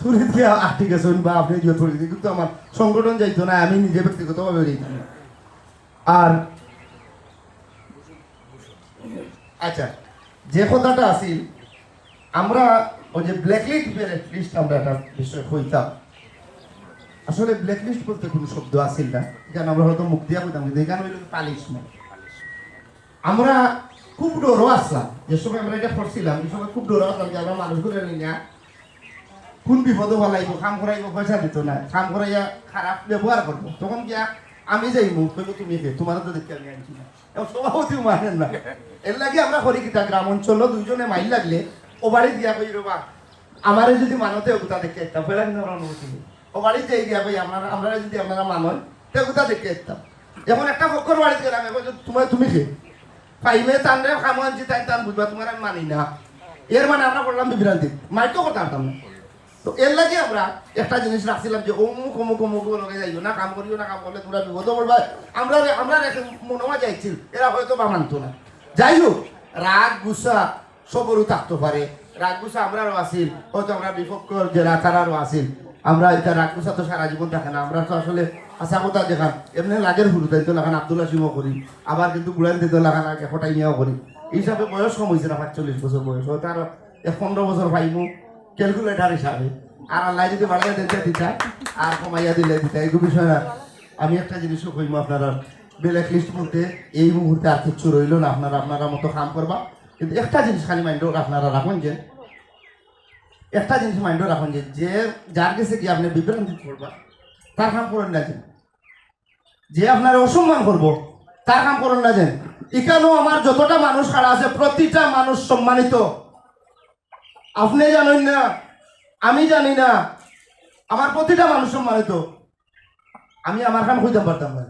ছুরি দিয়ে আটকে গেছেন বা আপনি দিয়ে ছুরি দিয়ে, কিন্তু আমার সংগঠন যাইতো না, আমি নিজে ব্যক্তিগতভাবে যাইতাম না। আর আচ্ছা, যে কথাটা আছিল আমরা ওই যে ব্ল্যাকলিস্ট আমরা একটা বিষয় হইতাম, আসলে ব্ল্যাকলিস্ট বলতে কোনো শব্দ আসিল না, এখানে আমরা হয়তো মুখ দিয়া হইতাম, কিন্তু এখানে হইল পালিশমেন্ট। আমরা খুব ডরও আসলাম, যে সময় আমরা এটা করছিলাম এই সময় খুব ডরও আসলাম যে আমরা মানুষগুলো নিয়ে কোন বিপদও বলাইব, খাম করাইব, পয়সা দিত না, খাম করাইয়া খারাপ ব্যবহার করবো, তখন গিয়া আমি যাই মুখ কইব তুমি কে, তোমার তো দেখতে আমি আনছি না, সভাপতিও মানেন না। এর লাগে আমরা করি কিতা, গ্রাম অঞ্চল দুইজনে মাইল লাগলে ও বাড়ি দিয়া কই রবা আমারে যদি মানতে ওগুতা দেখে একটা ফেলা, কিন্তু আমরা অনুমতি নেই। ও বাড়ি যাই দিয়া কই আমরা যদি আপনারা মানন তো ওগুতা দেখে একটা, যখন একটা পক্ষর বাড়িতে গেলাম এখন তোমার তুমি কে পাইবে টানরে খামো আনছি, তাই টান বুঝবা তোমার আমি মানি না, এর মানে আমরা করলাম বিভ্রান্তি, মাইতো কথা পারতাম না। তো এর লাগে আমরা একটা জিনিস রাখছিলাম যে অমুক অমুক অমুক লগে যাইও না, কাম করিও না, কাম করলে তোমরা বিপদ করবা। আমরা মনোমা যাইছিল, এরা হয়তো বা মানতো না। যাই হোক, রাগ গুসা সবরও থাকতে পারে, রাগ গুসা আমরাও আসিল, হয়তো আমরা বিপক্ষ যারা তারারও আসিল। আমরা এটা রাগ গুসা তো সারা জীবন থাকে না, আমরা তো আসলে আশা কথা দেখান এমনি লাগের হুরু তাই তো লাগান আব্দুল্লাহ সিংহ করি, আবার কিন্তু বুড়ান দিতে লাগান আগে ফটাই নিয়েও করি। এই হিসাবে বয়স কম হয়েছে না, 45 বছর বয়স, হয়তো আরো 15 বছর পাইমু ক্যালকুলেটার হিসাবে। আর আল্লাহ যদি বাড়াইয়া দিতে দিতা আর কমাইয়া দিলে দিতা, এই বিষয় না। আমি একটা জিনিসও কইমু, আপনারা ব্ল্যাক লিস্ট বলতে এই মুহূর্তে আর কিচ্ছু রইল না, আপনারা মতো কাম করবা। কিন্তু একটা জিনিস খালি মাইন্ডও আপনারা রাখুন, যে একটা জিনিস মাইন্ডও রাখুন যে যার কাছে গিয়ে আপনি বিভ্রান্তি করবা তার কাম করেন না, যে আপনার অসম্মান করবো তার কাম করেন না। যেন এখানেও আমার যতটা মানুষ খাড়া আছে প্রতিটা মানুষ সম্মানিত, আপনি জানেন না, আমি জানি না, আমার প্রতিটা মানুষ সম্মানিত। আমি আমার কাম কইতাম পারতাম না,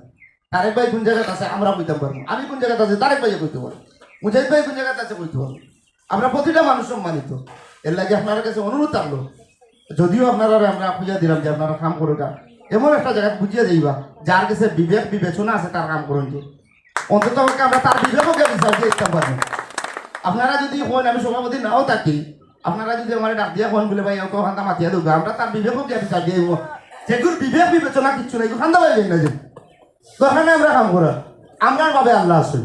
তারেক ভাই কোন জায়গায় আছে আমরা কইতাম পারবো, আমি কোন জায়গায় আছে তারেক ভাই কইতে পারবো, মুজাহিদ ভাই কোন জায়গায় আছে কইতে পারবো। আমরা প্রতিটা মানুষ সম্মানিত। এর লাগে আপনার কাছে অনুরোধ থাকলো, যদিও আপনারা আমরা খুঁজে দিলাম যে আপনারা কাম করুকা, এমন একটা জায়গায় বুঝিয়ে যাইবা যার কাছে বিবেক বিবেচনা আছে তার কাম করুন, যে অন্তত আমরা তার বিবেককে বিচার দিয়ে ইচ্ছা পারবো। আপনারা যদি হন আমি সভাপতি নাও থাকি, আপনারা যদি আমার ডাক দিয়া হন বলে ভাই ওকে খান্দা মাতিয়া দেবো, আমরা তার বিবেককে বিচার দিয়ে যেগুলো বিবেক বিবেচনা কিচ্ছু নাই, খান্দা পাইবেন না, যে দরকার আমরা কাম করা, আমরার ভাবে আল্লাহ আসুন।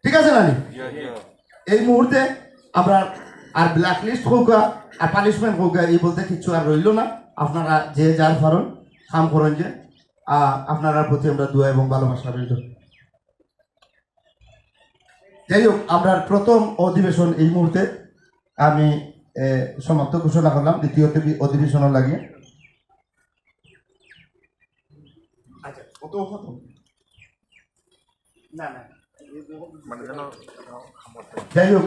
ঠিক আছে নানি? এই মুহূর্তে আমরা আর ব্ল্যাক লিস্ট হোক আর পানিশমেন্ট হোক এই বলতে কিচ্ছু আর রইল না। আপনারা যে যার ফারণ কাম করেন, যে আপনার প্রতি আমরা দোয়া এবং ভালোবাসা রইল। যাই হোক, আমরা প্রথম অধিবেশন এই মুহূর্তে আমি সমাপ্ত ঘোষণা করলাম, দ্বিতীয় অধিবেশনও লাগিয়ে। আচ্ছা, কত না না যাই হোক,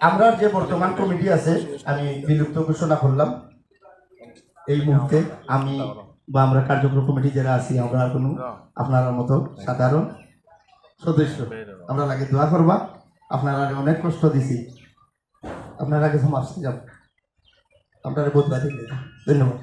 আমরা যে বর্তমান কমিটি আছে আমি বিলুপ্ত ঘোষণা করলাম এই মুহূর্তে। আমি বা আমরা কার্যক্রম কমিটি যারা আছি আমরা আর কোনো আপনার মতো সাধারণ সদস্য, আমরা লাগে দোয়া করবা। আপনারা অনেক কষ্ট দিছি, আপনারা কিছু মাফ যাব, আপনারা বহুত বাধা। ধন্যবাদ।